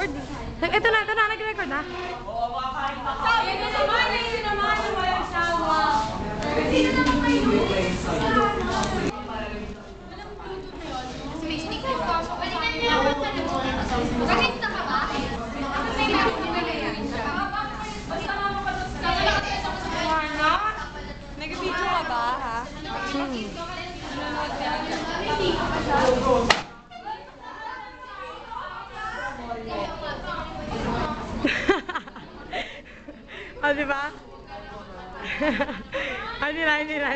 nag-record. Ito na, nag-record na. Oo, makakain na. Yun naman, walang sawa. Hindi na naman kayo. Ganista ka ba? Nag-video ka ba, ha? Oh, di ba? Hindi na.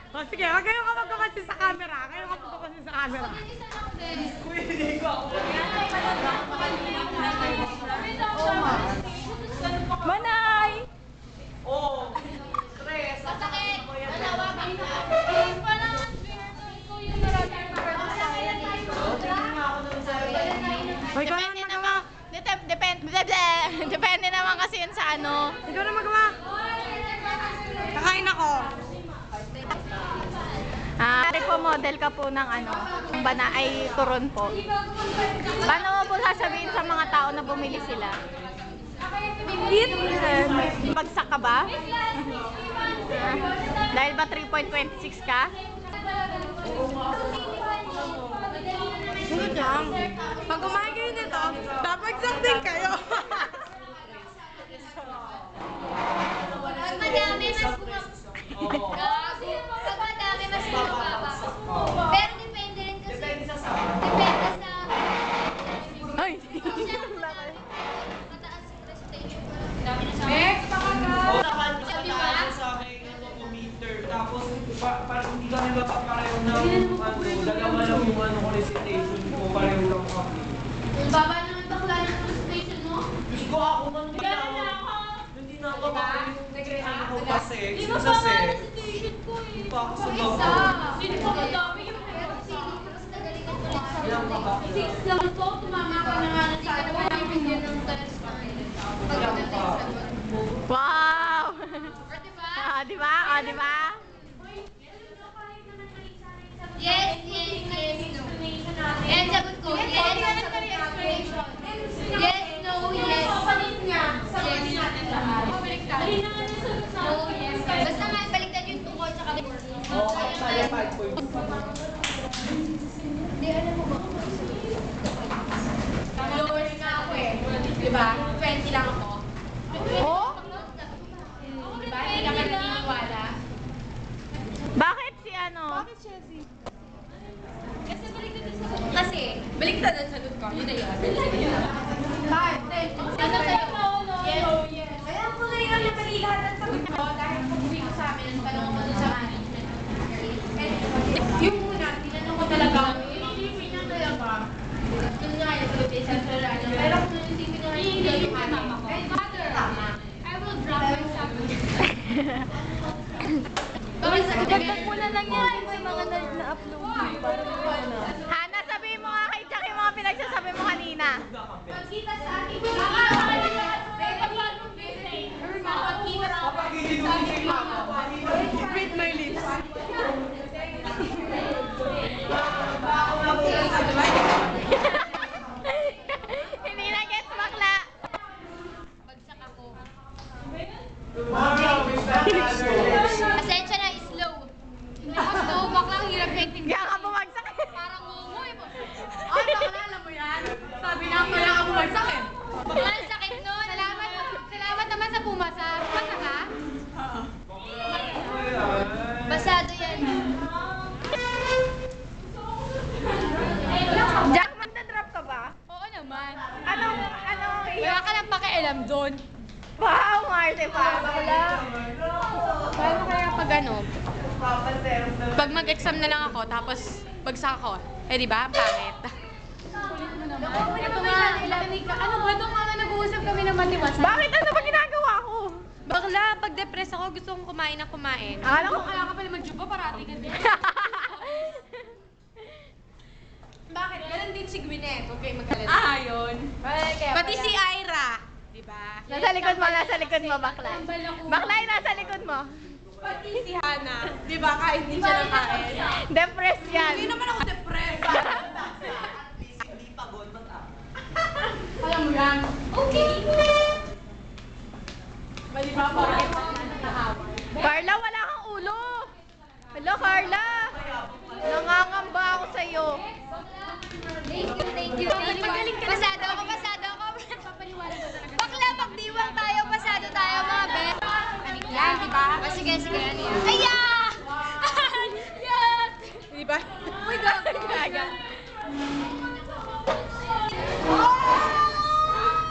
Oh, sige, huwag kayo kapag-kapasi sa camera. Kayo kapag-kapasi sa camera. Manay! Oo. Stress. Masakit! Nanawagan ka! Parang ikaw yung maraming Hoy, ikaw naman magawa. Depende naman kasi yun sa ano. Ikaw na magawa. Kakain ako. Model ka po ng ano, ng bana ay turon po. Paano mo po sasabihin sa mga tao na bumili sila? Bagsak ka ba? Dahil ba 3.26 ka? Sunod lang. Pag kumain kayo nito, babagsak din kayo. Pag madami, mas bumaba. Pag madami, mas bumaba. Pero depende rin kasi. Depende sa... Ay! Mataas yung presentation. Oo, nakahandle sa akin ng meter. Tapos, parang hindi kami mapapareho ng dalawa lang yung recitation ko. Pareho lang kami. Baba naman bakla ng presentation mo. Diyos ko, ako nang hindi na ako nag-react ko kasi. Sa set. Presentation ko eh. Hindi pa ako sa baba. Sino pa madami yung Ilang ka ba? Six lang to, tumama ka na nga sa ano, wala yung bigyan ng test. Ilang ka? Wow! Diba? Diba? Yes, no. Yan, sagot ko. Yes, yes, no, yes. No, yes. Basta nga, baliktad yung tungkol sa kabor. Oo, kaya 5.5. Hindi, alam mo ba? Lowers na ako eh. Diba? 20 lang ako. Oh? Diba? Hindi ka naniniwala. Bakit si ano? Bakit, Chelsea? Kasi, baliktad ang sagot ko. Yun na yun. Bakit? Ano sa'yo? Yes. Kaya po na yun yung mali lahat ang sagot ko. Dahil pag-uwi ko sa amin, ang tanong ko dun sa management. Yung muna, tinanong ko talaga. Iisipin niya talaga. Yun nga yung sagot sa central ano. Pero kung iisipin niya yung mama ko. Tama. I will drop myself. Dagdag mo na lang yan sa mga na-upload. Hana, sabihin mo nga kay Jack yung mga pinagsasabi mo kanina. Pagkita sa akin. Read my lips. Hindi na gets bakla. Bagsak ako. Asensya na, slow. Hindi ko slow, bakla ang hirap maintindihan. Kaya ka bumagsak eh. Parang ngumu eh. Ay, nakalala mo yan? Sabi na ako lang ako bumagsak eh. Bakla, ang sakit nun. Salamat naman sa pumasa. Basa ka? Basado yan. Jack, magdadrop ka ba? Oo naman. Anong wala ka lang pakialam doon. Wow, Marte pa. Wala. Paano kaya pag ano? Pag mag-exam na lang ako, tapos bagsak ako. Eh, di ba? Ang pangit. Ito nga, ano ba? Doon nga nag-uusap kami ng matiwas. Bakit? Ano ba ginagawa Bakla, pag depressed ako, gusto kong kumain ng kumain. Akala ko, Kaya ka pala magjuba, parati ka din. Bakit? Ganon din si Gwyneth. Huwag kayong magkalala. yun. Pati si Ira. Diba? Nasa likod mo, bakla. Baklay, nasa likod mo. Pati si Hana. Diba? Kahit hindi siya nakain. Depressed yan. Hindi naman ako depressed. Hindi pagod, mag-up. Alam mo yan. Okay. Mali ba po? Carla, wala kang ulo. Hello, Carla. Nangangamba ako sa'yo. Thank you. Magaling ka. Pasado ako. Bakla, pagdiwang tayo, pasado tayo mga bet. Yan, diba? Sige, ano yan? Ayan! Yan! Diba? Uy, gaga.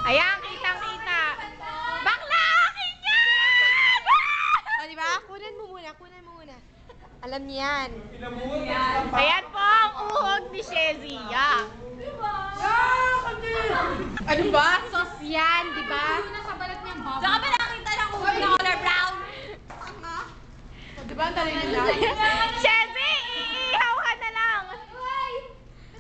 Ayan, kitang-kita. Bakla, akin yan! O, diba? Kunan mo muna. Alam niyan. Ayan po ang uhog ni Shezia. Ano ba? Sos yan, diba? Nasa balat niyang babo. Saka ba nakita ng uhog na color brown? Diba ang talino na? Shezia!